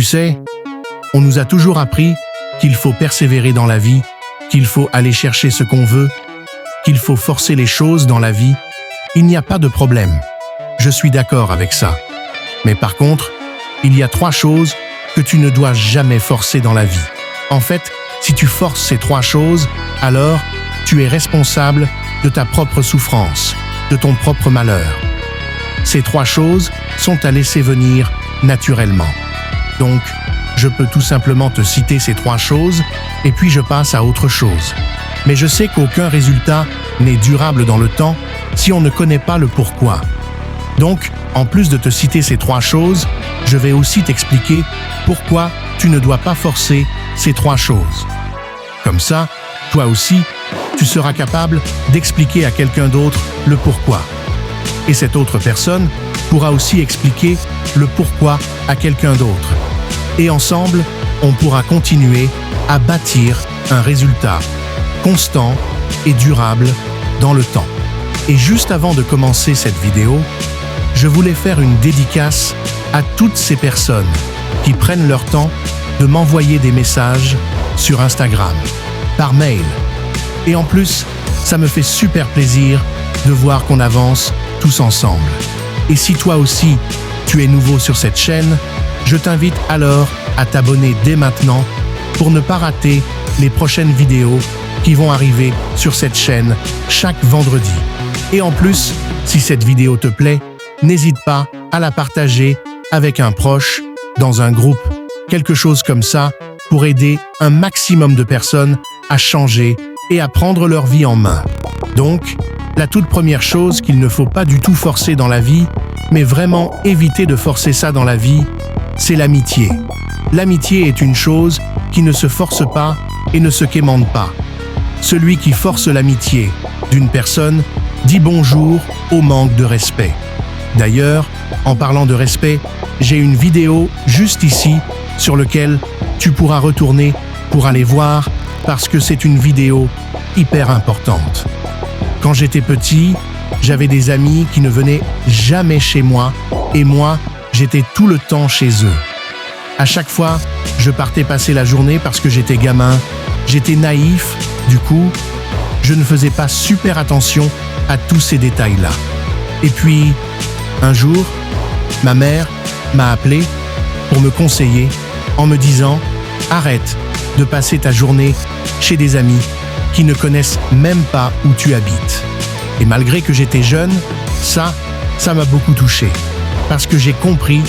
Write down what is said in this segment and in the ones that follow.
sais, on nous a toujours appris qu'il faut persévérer dans la vie, qu'il faut aller chercher ce qu'on veut, qu'il faut forcer les choses dans la vie. Il n'y a pas de problème. Je suis d'accord avec ça. Mais par contre, il y a 3 choses que tu ne dois jamais forcer dans la vie. En fait, si tu forces ces 3 choses, alors tu es responsable de ta propre souffrance, de ton propre malheur. Ces 3 choses sont à laisser venir naturellement. Donc, je peux tout simplement te citer ces 3 choses et puis je passe à autre chose. Mais je sais qu'aucun résultat n'est durable dans le temps si on ne connaît pas le pourquoi. Donc, en plus de te citer ces 3 choses, je vais aussi t'expliquer pourquoi tu ne dois pas forcer ces 3 choses. Comme ça, toi aussi, tu seras capable d'expliquer à quelqu'un d'autre le pourquoi. Et cette autre personne pourra aussi expliquer le pourquoi à quelqu'un d'autre. Et ensemble, on pourra continuer à bâtir un résultat constant et durable dans le temps. Et juste avant de commencer cette vidéo, je voulais faire une dédicace à toutes ces personnes qui prennent leur temps de m'envoyer des messages sur Instagram, par mail. Et en plus, ça me fait super plaisir de voir qu'on avance tous ensemble. Et si toi aussi, tu es nouveau sur cette chaîne, je t'invite alors à t'abonner dès maintenant pour ne pas rater les prochaines vidéos qui vont arriver sur cette chaîne chaque vendredi. Et en plus, si cette vidéo te plaît, n'hésite pas à la partager avec un proche, dans un groupe, quelque chose comme ça, pour aider un maximum de personnes à changer et à prendre leur vie en main. Donc, la toute première chose qu'il ne faut pas du tout forcer dans la vie, mais vraiment éviter de forcer ça dans la vie, c'est l'amitié. L'amitié est une chose qui ne se force pas et ne se quémande pas. Celui qui force l'amitié d'une personne dit bonjour au manque de respect. D'ailleurs, en parlant de respect, j'ai une vidéo juste ici sur laquelle tu pourras retourner pour aller voir parce que c'est une vidéo hyper importante. Quand j'étais petit, j'avais des amis qui ne venaient jamais chez moi et moi, j'étais tout le temps chez eux. À chaque fois, je partais passer la journée parce que j'étais gamin, j'étais naïf, du coup, je ne faisais pas super attention à tous ces détails-là. Et puis, un jour, ma mère m'a appelé pour me conseiller en me disant « Arrête de passer ta journée chez des amis qui ne connaissent même pas où tu habites. » Et malgré que j'étais jeune, ça m'a beaucoup touché. Parce que j'ai compris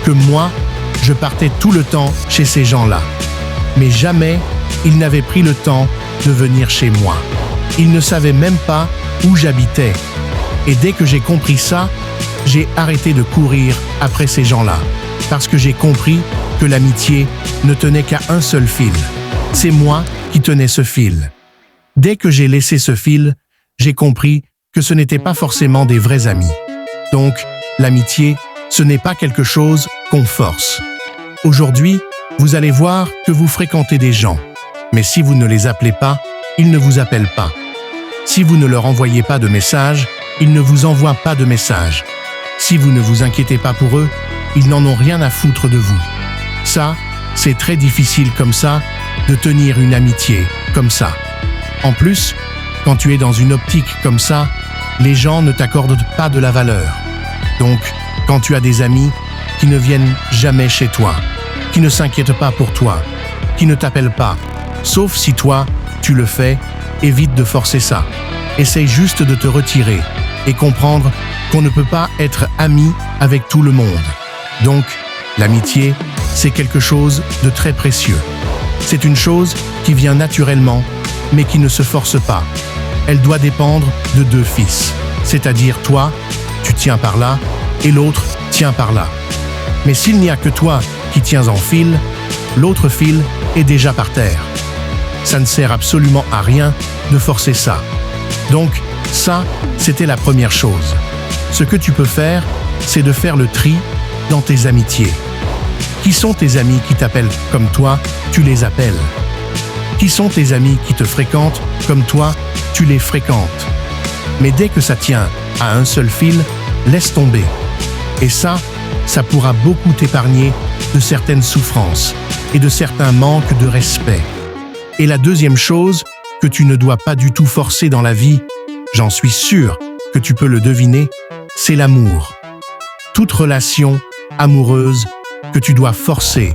que moi, je partais tout le temps chez ces gens-là. Mais jamais ils n'avaient pris le temps de venir chez moi. Ils ne savaient même pas où j'habitais. Et dès que j'ai compris ça, j'ai arrêté de courir après ces gens-là. Parce que j'ai compris que l'amitié ne tenait qu'à un seul fil. C'est moi qui tenais ce fil. Dès que j'ai laissé ce fil, j'ai compris que ce n'était pas forcément des vrais amis. Donc, l'amitié, ce n'est pas quelque chose qu'on force. Aujourd'hui, vous allez voir que vous fréquentez des gens. Mais si vous ne les appelez pas, ils ne vous appellent pas. Si vous ne leur envoyez pas de message, ils ne vous envoient pas de message. Si vous ne vous inquiétez pas pour eux, ils n'en ont rien à foutre de vous. Ça, c'est très difficile comme ça, de tenir une amitié comme ça. En plus, quand tu es dans une optique comme ça, les gens ne t'accordent pas de la valeur. Donc, quand tu as des amis qui ne viennent jamais chez toi, qui ne s'inquiètent pas pour toi, qui ne t'appellent pas, sauf si toi, tu le fais, évite de forcer ça. Essaye juste de te retirer et comprendre qu'on ne peut pas être ami avec tout le monde. Donc, l'amitié, c'est quelque chose de très précieux. C'est une chose qui vient naturellement, mais qui ne se force pas. Elle doit dépendre de 2 fils, c'est-à-dire toi, tu tiens par là, et l'autre tient par là. Mais s'il n'y a que toi qui tiens en fil, l'autre fil est déjà par terre. Ça ne sert absolument à rien de forcer ça. Donc, ça, c'était la première chose. Ce que tu peux faire, c'est de faire le tri dans tes amitiés. Qui sont tes amis qui t'appellent comme toi, tu les appelles. Qui sont tes amis qui te fréquentent comme toi, tu les fréquentes. Mais dès que ça tient à un seul fil, laisse tomber. Et ça, ça pourra beaucoup t'épargner de certaines souffrances et de certains manques de respect. Et la deuxième chose que tu ne dois pas du tout forcer dans la vie, j'en suis sûr que tu peux le deviner, c'est l'amour. Toute relation amoureuse que tu dois forcer,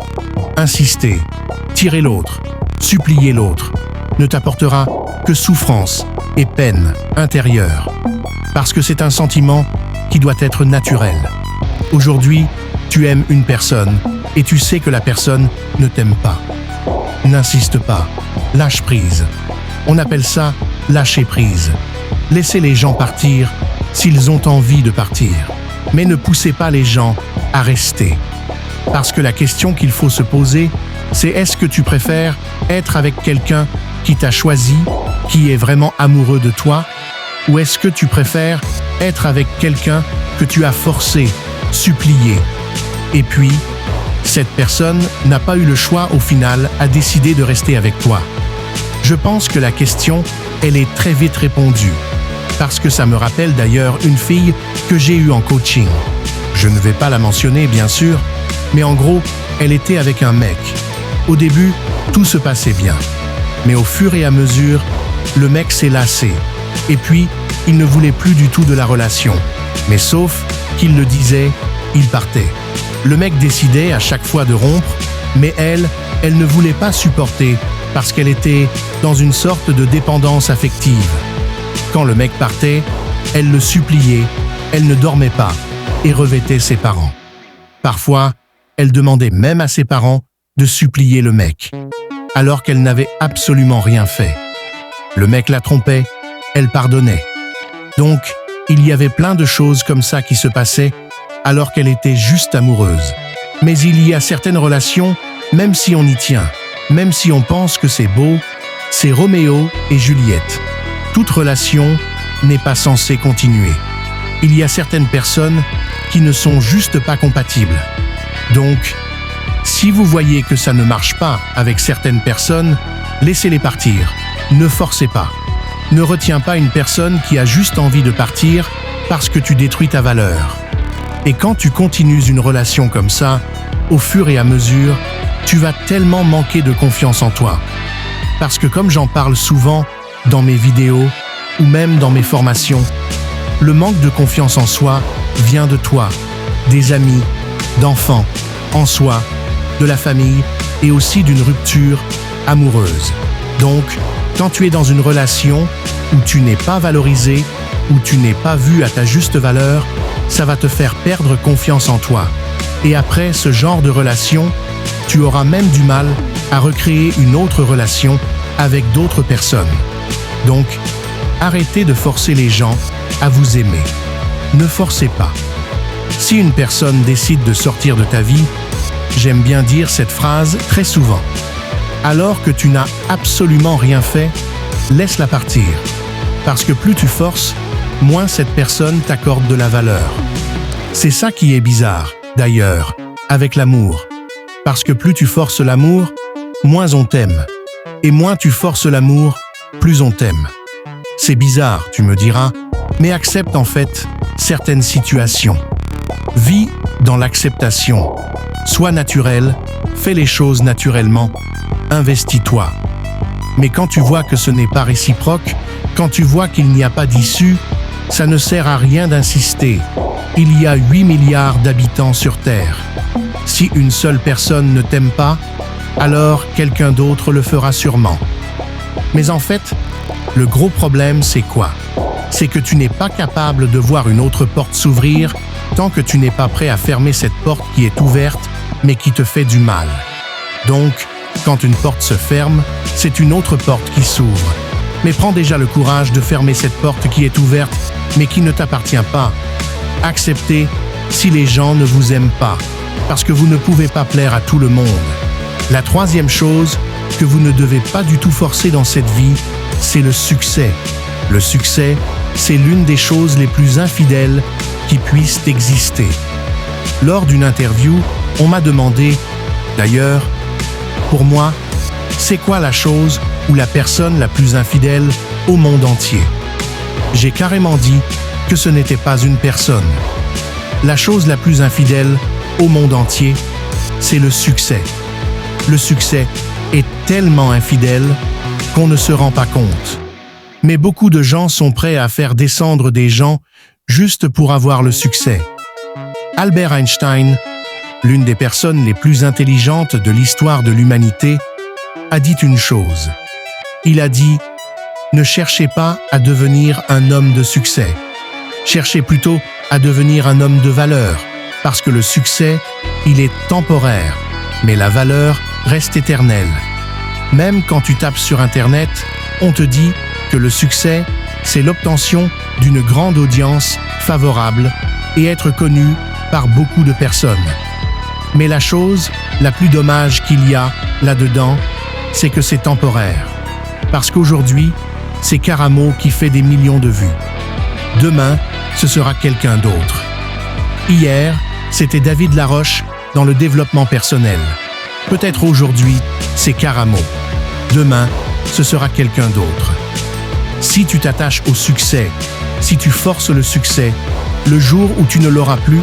insister, tirer l'autre, supplier l'autre, ne t'apportera que souffrance et peine intérieure. Parce que c'est un sentiment qui doit être naturel. Aujourd'hui, tu aimes une personne et tu sais que la personne ne t'aime pas. N'insiste pas, lâche prise. On appelle ça lâcher prise. Laissez les gens partir s'ils ont envie de partir. Mais ne poussez pas les gens à rester. Parce que la question qu'il faut se poser, c'est est-ce que tu préfères être avec quelqu'un qui t'a choisi, qui est vraiment amoureux de toi, ou est-ce que tu préfères être avec quelqu'un que tu as forcé, supplié, et puis, cette personne n'a pas eu le choix au final à décider de rester avec toi? Je pense que la question, elle est très vite répondue, parce que ça me rappelle d'ailleurs une fille que j'ai eue en coaching. Je ne vais pas la mentionner, bien sûr, mais en gros, elle était avec un mec. Au début, tout se passait bien, mais au fur et à mesure, le mec s'est lassé, et puis, il ne voulait plus du tout de la relation. Mais sauf qu'il le disait, il partait. Le mec décidait à chaque fois de rompre, mais elle ne voulait pas supporter parce qu'elle était dans une sorte de dépendance affective. Quand le mec partait, elle le suppliait, elle ne dormait pas et revêtait ses parents. Parfois, elle demandait même à ses parents de supplier le mec, alors qu'elle n'avait absolument rien fait. Le mec la trompait, elle pardonnait. Donc, il y avait plein de choses comme ça qui se passaient alors qu'elle était juste amoureuse. Mais il y a certaines relations, même si on y tient, même si on pense que c'est beau, c'est Roméo et Juliette. Toute relation n'est pas censée continuer. Il y a certaines personnes qui ne sont juste pas compatibles. Donc, si vous voyez que ça ne marche pas avec certaines personnes, laissez-les partir. Ne forcez pas. Ne retiens pas une personne qui a juste envie de partir parce que tu détruis ta valeur. Et quand tu continues une relation comme ça, au fur et à mesure, tu vas tellement manquer de confiance en toi. Parce que comme j'en parle souvent dans mes vidéos ou même dans mes formations, le manque de confiance en soi vient de toi, des amis, d'enfants, en soi, de la famille et aussi d'une rupture amoureuse. Donc, quand tu es dans une relation où tu n'es pas valorisé, où tu n'es pas vu à ta juste valeur, ça va te faire perdre confiance en toi. Et après ce genre de relation, tu auras même du mal à recréer une autre relation avec d'autres personnes. Donc, arrêtez de forcer les gens à vous aimer. Ne forcez pas. Si une personne décide de sortir de ta vie, j'aime bien dire cette phrase très souvent. Alors que tu n'as absolument rien fait, laisse-la partir. Parce que plus tu forces, moins cette personne t'accorde de la valeur. C'est ça qui est bizarre, d'ailleurs, avec l'amour. Parce que plus tu forces l'amour, moins on t'aime. Et moins tu forces l'amour, plus on t'aime. C'est bizarre, tu me diras, mais accepte en fait certaines situations. Vis dans l'acceptation. Sois naturel, fais les choses naturellement, investis-toi. Mais quand tu vois que ce n'est pas réciproque, quand tu vois qu'il n'y a pas d'issue, ça ne sert à rien d'insister. Il y a 8 milliards d'habitants sur Terre. Si une seule personne ne t'aime pas, alors quelqu'un d'autre le fera sûrement. Mais en fait, le gros problème, c'est quoi? C'est que tu n'es pas capable de voir une autre porte s'ouvrir tant que tu n'es pas prêt à fermer cette porte qui est ouverte, mais qui te fait du mal. Donc, quand une porte se ferme, c'est une autre porte qui s'ouvre. Mais prends déjà le courage de fermer cette porte qui est ouverte, mais qui ne t'appartient pas. Acceptez si les gens ne vous aiment pas, parce que vous ne pouvez pas plaire à tout le monde. La troisième chose que vous ne devez pas du tout forcer dans cette vie, c'est le succès. Le succès, c'est l'une des choses les plus infidèles qui puissent exister. Lors d'une interview, on m'a demandé, d'ailleurs, pour moi, c'est quoi la chose ou la personne la plus infidèle au monde entier? J'ai carrément dit que ce n'était pas une personne. La chose la plus infidèle, au monde entier, c'est le succès. Le succès est tellement infidèle qu'on ne se rend pas compte. Mais beaucoup de gens sont prêts à faire descendre des gens juste pour avoir le succès. Albert Einstein, l'une des personnes les plus intelligentes de l'histoire de l'humanité, a dit une chose. Il a dit « Ne cherchez pas à devenir un homme de succès. Cherchez plutôt à devenir un homme de valeur, parce que le succès, il est temporaire, mais la valeur reste éternelle. » Même quand tu tapes sur Internet, on te dit que le succès, c'est l'obtention d'une grande audience favorable et être connu par beaucoup de personnes. Mais la chose la plus dommage qu'il y a là-dedans, c'est que c'est temporaire. Parce qu'aujourd'hui, c'est Karamo qui fait des millions de vues. Demain, ce sera quelqu'un d'autre. Hier, c'était David Laroche dans le développement personnel. Peut-être aujourd'hui, c'est Karamo. Demain, ce sera quelqu'un d'autre. Si tu t'attaches au succès, si tu forces le succès, le jour où tu ne l'auras plus,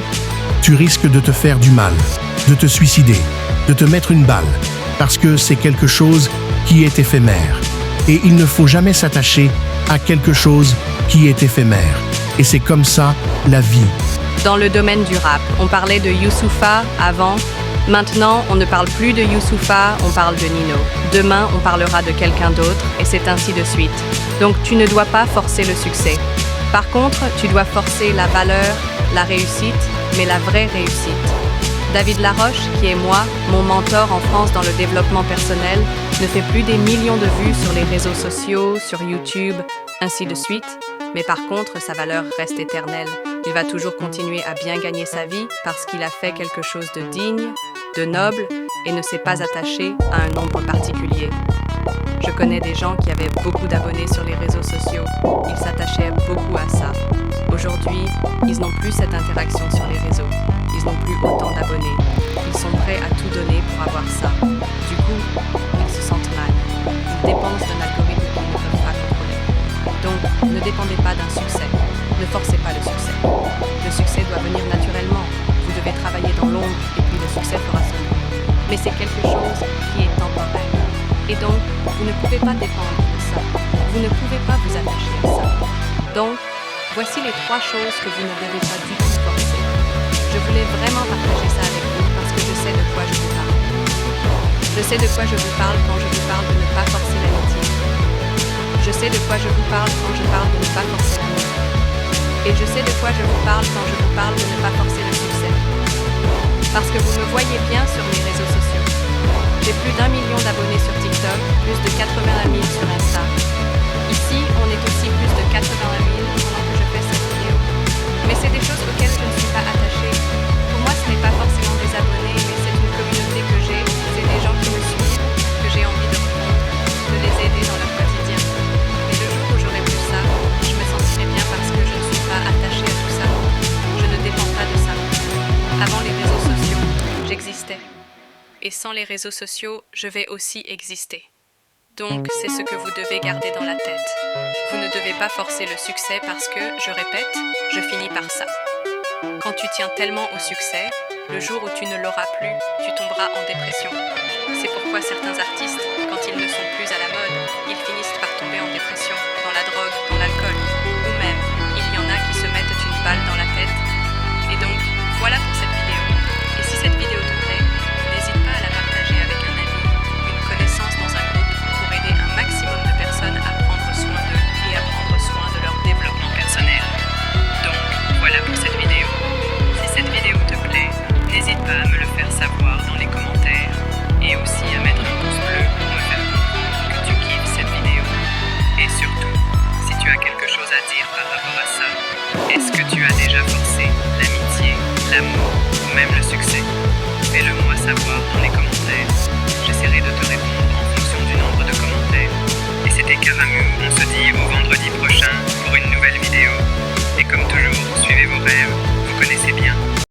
tu risques de te faire du mal, de te suicider, de te mettre une balle, parce que c'est quelque chose qui est éphémère. Et il ne faut jamais s'attacher à quelque chose qui est éphémère. Et c'est comme ça la vie. Dans le domaine du rap, on parlait de Youssoupha avant. Maintenant, on ne parle plus de Youssoupha, on parle de Nino. Demain, on parlera de quelqu'un d'autre, et c'est ainsi de suite. Donc, tu ne dois pas forcer le succès. Par contre, tu dois forcer la valeur, la réussite, mais la vraie réussite. David Laroche, qui est moi, mon mentor en France dans le développement personnel, ne fait plus des millions de vues sur les réseaux sociaux, sur YouTube, ainsi de suite. Mais par contre, sa valeur reste éternelle. Il va toujours continuer à bien gagner sa vie parce qu'il a fait quelque chose de digne, de noble et ne s'est pas attaché à un nombre particulier. Je connais des gens qui avaient beaucoup d'abonnés sur les réseaux sociaux. Ils s'attachaient beaucoup à ça. Aujourd'hui, ils n'ont plus cette interaction sur les réseaux. Ils n'ont plus autant d'abonnés. Ils sont prêts à tout donner pour avoir ça. Du coup, ils se sentent mal. Ils dépendent d'un algorithme qu'ils ne peuvent pas contrôler. Donc, ne dépendez pas d'un succès. Ne forcez pas le succès. Le succès doit venir naturellement. Vous devez travailler dans l'ombre et puis le succès fera son œuvre. Mais c'est quelque chose qui est temporaire. Et donc, vous ne pouvez pas dépendre de ça. Vous ne pouvez pas vous attacher à ça. Donc, voici les 3 choses que vous ne devez pas du tout forcer. Je voulais vraiment partager ça avec vous parce que je sais de quoi je vous parle. Je sais de quoi je vous parle quand je vous parle de ne pas forcer l'amitié. Je sais de quoi je vous parle quand je parle de ne pas forcer l'amour. Et je sais de quoi je vous parle quand je vous parle de ne pas forcer le succès. Parce que vous me voyez bien sur mes réseaux sociaux. J'ai plus d'1 million d'abonnés sur TikTok, plus de 80 000 sur Insta. Ici, on est aussi plus de 80 000 pendant que je fais cette vidéo. Mais c'est des choses auxquelles je ne suis pas attachée. Pour moi, ce n'est pas forcément des abonnés, mais c'est une communauté que j'ai. C'est des gens qui me suivent, que j'ai envie de répondre, de les aider dans leur quotidien. Et le jour où j'aurai plus ça, je me sentirai bien parce que je ne suis pas attachée à tout ça. Je ne dépends pas de ça. Avant les réseaux sociaux, j'existais. Et sans les réseaux sociaux, je vais aussi exister. Donc, c'est ce que vous devez garder dans la tête. Vous ne devez pas forcer le succès parce que, je répète, je finis par ça. Quand tu tiens tellement au succès, le jour où tu ne l'auras plus, tu tomberas en dépression. C'est pourquoi certains artistes, quand ils ne sont plus à la mode, ils finissent par tomber en dépression, dans la drogue, dans l'alcool. Ou même, il y en a qui se mettent une balle dans la tête. Et donc, voilà pour cette vidéo. Et si cette vidéo te plaît, n'hésite pas à la partager avec un ami, une connaissance dans un groupe pour aider un maximum de personnes à prendre soin d'eux et à prendre soin de leur développement personnel. Donc, voilà pour cette vidéo. Si cette vidéo te plaît, n'hésite pas à me le faire savoir dans les commentaires et aussi à mettre un pouce bleu pour me faire comprendre que tu kiffes cette vidéo. Et surtout, si tu as quelque chose à dire par rapport à ça, est-ce que tu as déjà forcé l'amitié, l'amour ou même le succès? Fais-le moi savoir dans les commentaires. J'essaierai de te répondre en fonction du nombre de commentaires. Et c'était Karamu, on se dit